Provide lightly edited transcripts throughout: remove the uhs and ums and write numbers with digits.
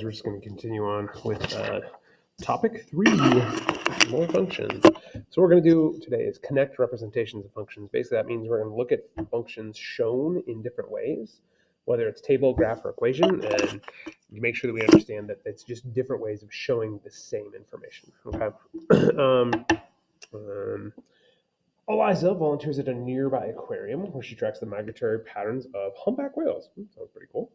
We're just going to continue on with topic 3, more functions. So what we're going to do today is connect representations of functions. Basically, that means we're going to look at functions shown in different ways, whether it's table, graph, or equation, and make sure that we understand that it's just different ways of showing the same information. Okay. Eliza volunteers at a nearby aquarium where she tracks the migratory patterns of humpback whales. Sounds pretty cool.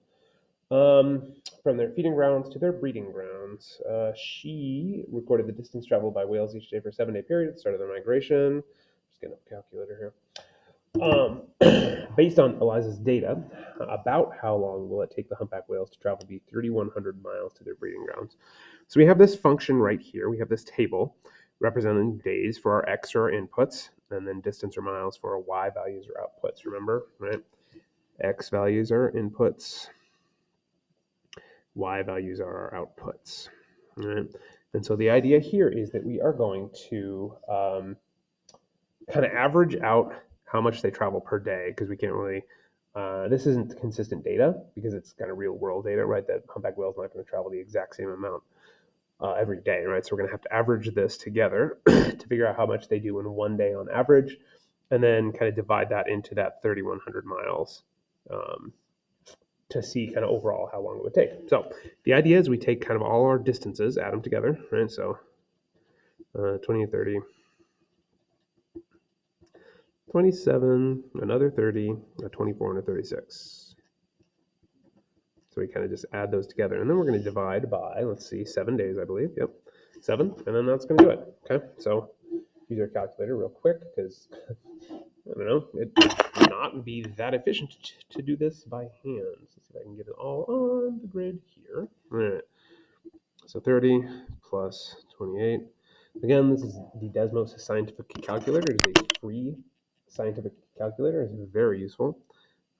From their feeding grounds to their breeding grounds. She recorded the distance traveled by whales each day for a 7-day period at the start of their migration. Just getting a calculator here. Based on Eliza's data, about how long will it take the humpback whales to travel the 3,100 miles to their breeding grounds? So we have this function right here. We have this table representing days for our x or our inputs, and then distance or miles for our y values or outputs. Remember, right? X values are inputs. Y values are our outputs. Right? And so the idea here is that we are going to kind of average out how much they travel per day, because we can't really, this isn't consistent data because it's kind of real world data, right? That humpback whale is not going to travel the exact same amount every day, right? So we're going to have to average this together to figure out how much they do in one day on average, and then kind of divide that into that 3,100 miles. To see kind of overall how long it would take. So the idea is we take kind of all our distances, add them together, right? So 20 and 30, 27, another 30, a 24, and a 36. So we kind of just add those together. And then we're going to divide by, let's see, 7 days, I believe. Yep, 7. And then that's going to do it. Okay, so use our calculator real quick because, I don't know, it would not be that efficient to do this by hand. Let's see if I can get it all on the grid here. All right. So 30 plus 28. Again, this is the Desmos Scientific Calculator. It is a free scientific calculator. It's very useful.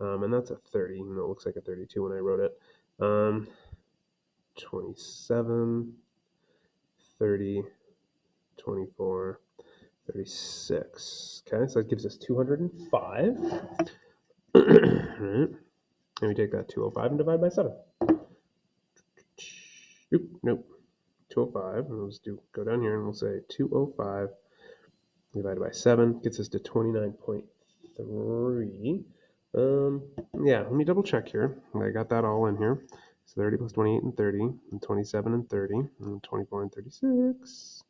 And that's a 30, even though it looks like a 32 when I wrote it. 27, 30, 24, 36. Okay, so that gives us 205. All right. And we take that 205 and divide by 7. Nope. 205. And we'll just go down here and we'll say 205 divided by 7 gets us to 29.3. Yeah, let me double check here. I got that all in here. So 30 plus 28 and 30, and 27 and 30, and 24 and 36.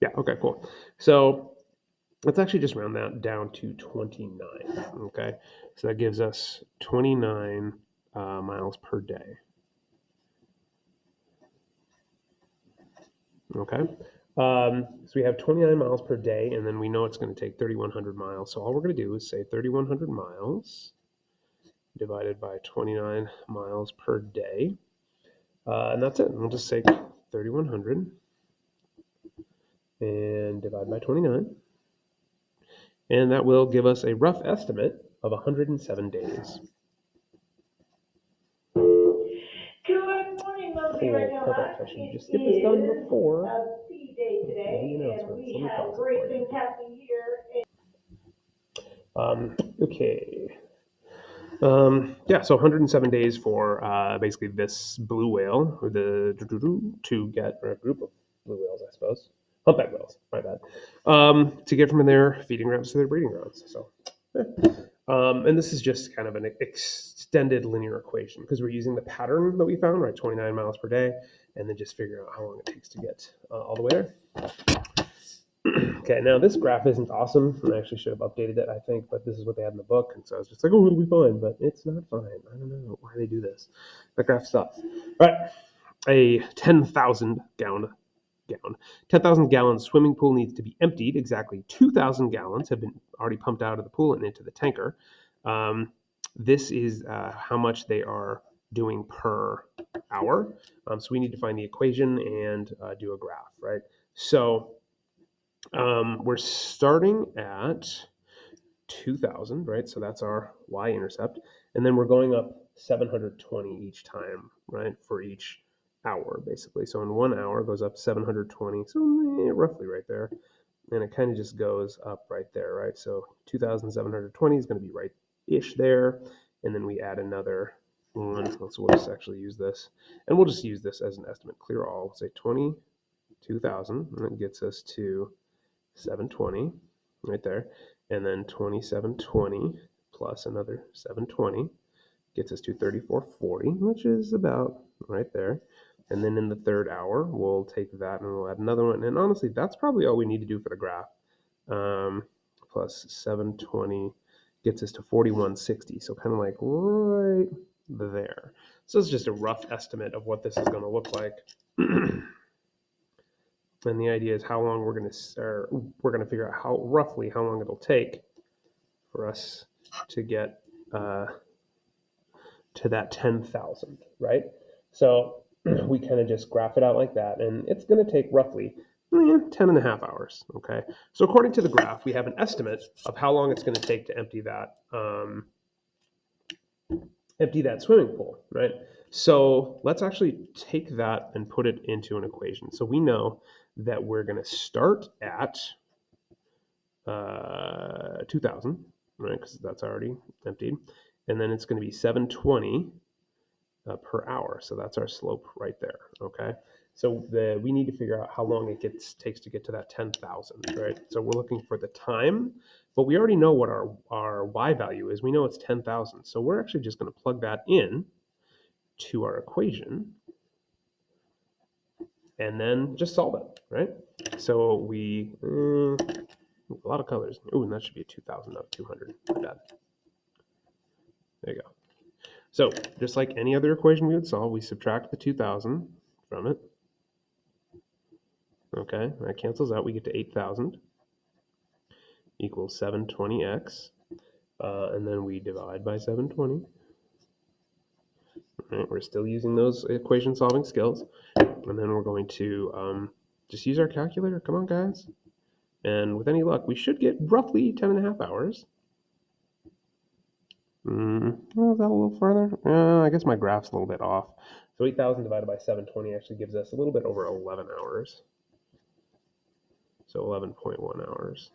Yeah, okay, cool. So let's actually just round that down to 29, okay? So that gives us 29 miles per day. Okay, so we have 29 miles per day, and then we know it's going to take 3,100 miles. So all we're going to do is say 3,100 miles divided by 29 miles per day, and that's it. And we'll just say 3,100 and divide by 29, and that will give us a rough estimate of 107 days. Perfect. I should just get this done before the announcements. Let me pause it for you. Okay. Yeah, so 107 days for basically this blue whale, or to get, or a group of blue whales, I suppose. Humpback whales, my bad. To get from their feeding grounds to their breeding grounds. So, and this is just kind of an extended linear equation because we're using the pattern that we found, right? 29 miles per day, and then just figure out how long it takes to get all the way there. Okay, now this graph isn't awesome. I actually should have updated it, I think, but this is what they had in the book, and so I was just like, oh, it'll be fine, but it's not fine. I don't know why they do this. The graph sucks. All right, a 10,000 gallon swimming pool needs to be emptied. Exactly 2,000 gallons have been already pumped out of the pool and into the tanker. This is how much they are doing per hour. So we need to find the equation and do a graph, right? So we're starting at 2,000, right? So that's our y-intercept. And then we're going up 720 each time, right? For each hour, basically. So in 1 hour, it goes up 720. So roughly right there. And it kind of just goes up right there, right? So 2,720 is going to be right-ish there. And then we add another So we'll just actually use this, and we'll just use this as an estimate. Clear all. We'll say 22,000, and that gets us to 720 right there, and then 2720 plus another 720 gets us to 3440, which is about right there. And then in the third hour, we'll take that and we'll add another one. And honestly, that's probably all we need to do for the graph. Plus 720 gets us to 4160. So kind of like right there. So it's just a rough estimate of what this is going to look like. And the idea is how long we're going to figure out roughly how long it'll take for us to get to that 10,000, right? So we kind of just graph it out like that, and it's going to take roughly 10 and a half hours, okay? So according to the graph, we have an estimate of how long it's going to take to empty that swimming pool, right? So let's actually take that and put it into an equation. So we know that we're going to start at 2,000, right? Because that's already emptied. And then it's going to be 720 per hour. So that's our slope right there, okay? So we need to figure out how long it takes to get to that 10,000, right? So we're looking for the time, but we already know what our y value is. We know it's 10,000. So we're actually just going to plug that in to our equation and then just solve it, right? So we, a lot of colors. Ooh, and that should be a 2,000, not 200. Bad. There you go. So just like any other equation we would solve, we subtract the 2,000 from it. Okay, that cancels out. We get to 8,000 equals 720x. And then we divide by 720. All right, we're still using those equation solving skills. And then we're going to just use our calculator. Come on, guys. And with any luck, we should get roughly 10 and a half hours. Well, is that a little further? I guess my graph's a little bit off. So 8,000 divided by 720 actually gives us a little bit over 11 hours. So 11.1 hours.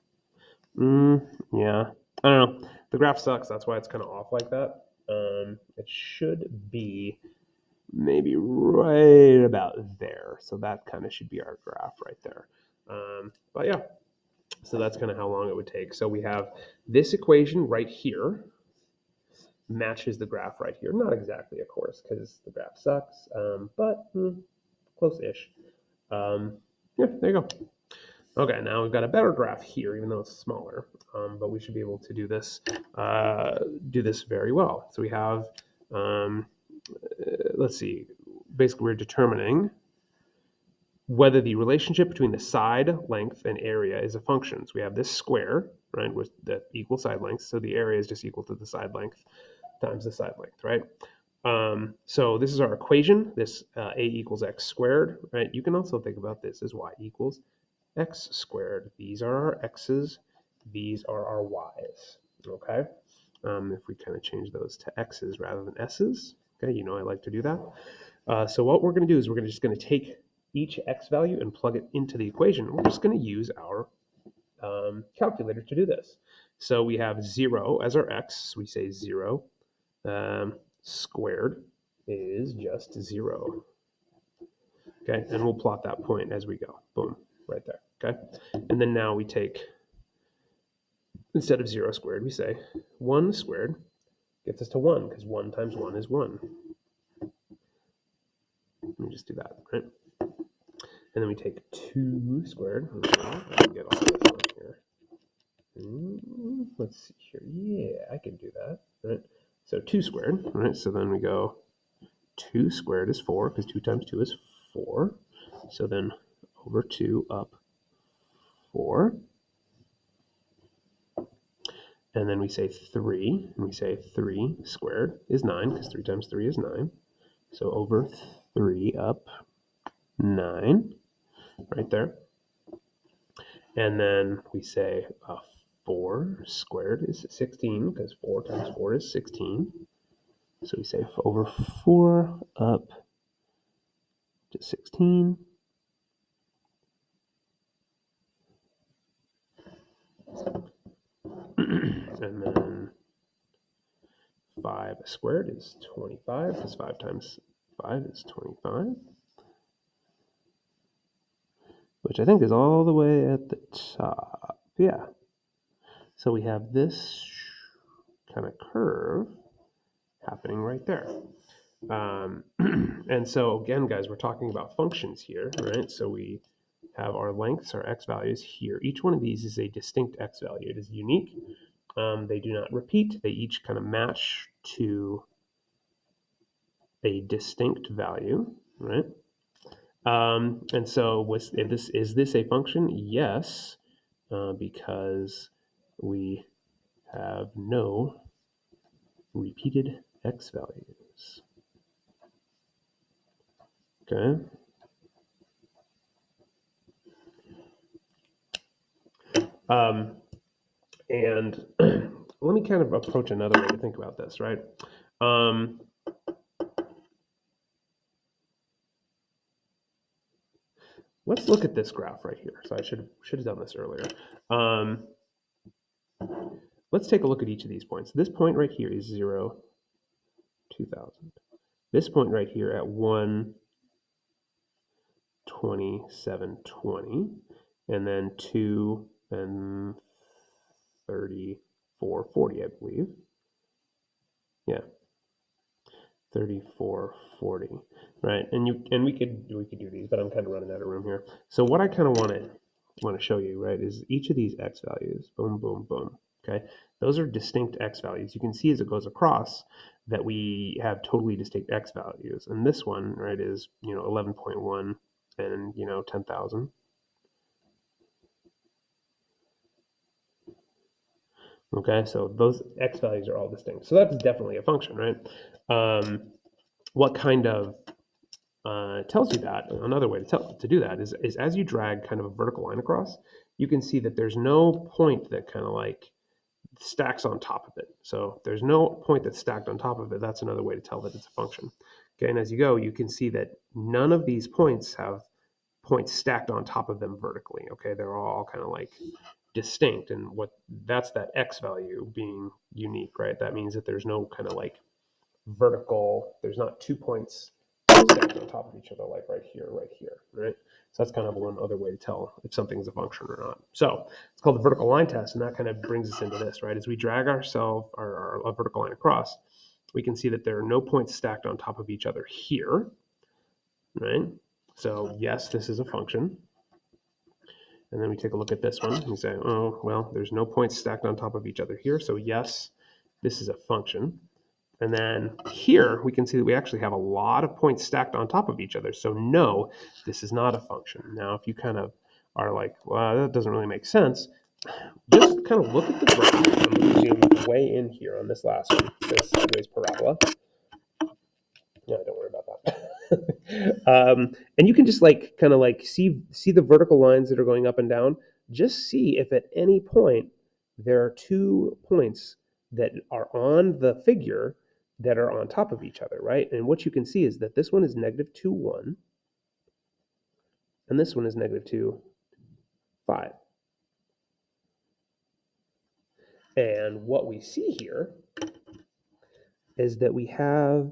Yeah, I don't know. The graph sucks. That's why it's kind of off like that. It should be maybe right about there. So that kind of should be our graph right there. But yeah, so that's kind of how long it would take. So we have this equation right here matches the graph right here. Not exactly, of course, because the graph sucks, but close-ish. Yeah, there you go. Okay, now we've got a better graph here, even though it's smaller, but we should be able to do this very well. So we have, let's see, basically we're determining whether the relationship between the side length and area is a function. So we have this square, right, with the equal side lengths. So the area is just equal to the side length times the side length, right? So this is our equation, this a equals x squared, right? You can also think about this as y equals x squared. These are our x's, these are our y's, okay? If we kind of change those to x's rather than s's, okay, you know I like to do that. So what we're going to do is we're just going to take each x value and plug it into the equation. We're just going to use our calculator to do this. So we have 0 as our x, so we say 0 squared is just 0. Okay, and we'll plot that point as we go. Boom, right there. Okay, and then now we take, instead of 0 squared, we say 1 squared gets us to 1, because 1 times 1 is 1. Let me just do that, right? And then we take 2 squared. Get all this on here. Let's see here. Yeah, I can do that, right? So 2 squared, right? So then we go 2 squared is 4, because 2 times 2 is 4. So then over 2 up 4. And then we say 3, and we say 3 squared is 9, because 3 times 3 is 9. So over 3 up 9, right there. And then we say 4 squared is 16, because 4 times 4 is 16. So we say over 4 up to 16. And then 5 squared is 25, because 5 times 5 is 25, which I think is all the way at the top. Yeah. So we have this kind of curve happening right there. And so again, guys, we're talking about functions here, right? So we have our lengths, our x values here. Each one of these is a distinct x value. It is unique. They do not repeat. They each kind of match to a distinct value, right? And so is this a function? Yes, because we have no repeated x values. Okay. And let me kind of approach another way to think about this, right? Let's look at this graph right here. So I should have done this earlier. Let's take a look at each of these points. This point right here is 0, 2000. This point right here at 1, 2720, and then 2 and 3440, I believe. Yeah, 3440, right? And we could do these, but I'm kind of running out of room here. So what I kind of want to show you, right, is each of these x values. Boom, boom, boom. Okay, those are distinct x values. You can see as it goes across that we have totally distinct x values, and this one, right, is 11.1 and 10,000. Okay, so those x values are all distinct. So that's definitely a function, right? What kind of tells you that? Another way to do that is as you drag kind of a vertical line across, you can see that there's no point that kind of like stacks on top of it. So there's no point that's stacked on top of it. That's another way to tell that it's a function. Okay, and as you go, you can see that none of these points have points stacked on top of them vertically. Okay, they're all kind of like distinct, and that's that x value being unique, right? That means that there's no kind of like vertical, there's not 2 points stacked on top of each other like right here, right? So that's kind of one other way to tell if something's a function or not. So it's called the vertical line test, and that kind of brings us into this, right? As we drag our vertical line across, we can see that there are no points stacked on top of each other here, right? So yes, this is a function. And then we take a look at this one and we say, oh, well, there's no points stacked on top of each other here. So yes, this is a function. And then here we can see that we actually have a lot of points stacked on top of each other. So no, this is not a function. Now, if you kind of are like, well, that doesn't really make sense, just kind of look at the graph. I'm going to zoom way in here on this last one, this sideways parabola. No, don't worry about that. And you can just like kind of like see the vertical lines that are going up and down. Just see if at any point there are 2 points that are on the figure that are on top of each other, right? And what you can see is that this one is -2, 1, and this one is -2, 5. And what we see here is that we have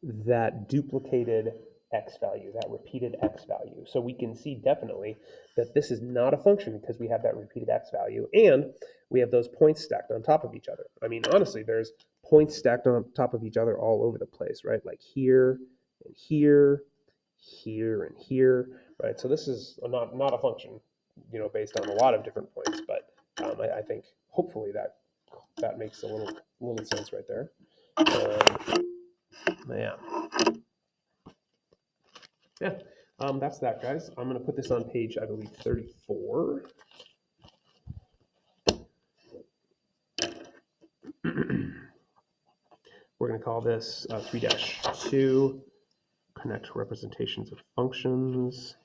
that duplicated x value, that repeated x value. So we can see definitely that this is not a function because we have that repeated x value, and we have those points stacked on top of each other. I mean, honestly, there's points stacked on top of each other all over the place, right? Like here and here, here and here, right? So this is not a function, based on a lot of different points, but I think hopefully that makes a little sense right there. Yeah. Yeah, that's that, guys. I'm going to put this on page, I believe, 34. We're going to call this 3-2, connect representations of functions.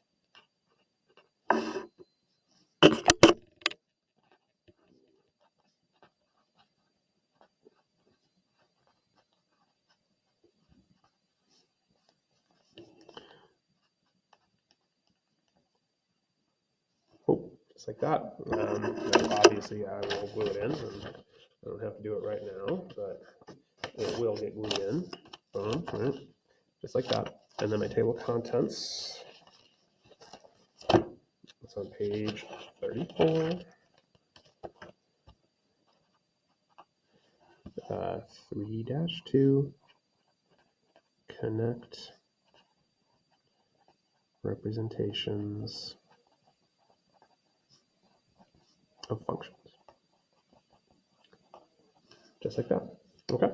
Oh, just like that. Obviously, I will glue it in. And I don't have to do it right now, but it will get glued in. Boom, right? Just like that. And then my table of contents. It's on page 34. 3-2, connect representations of functions. Just like that. Okay.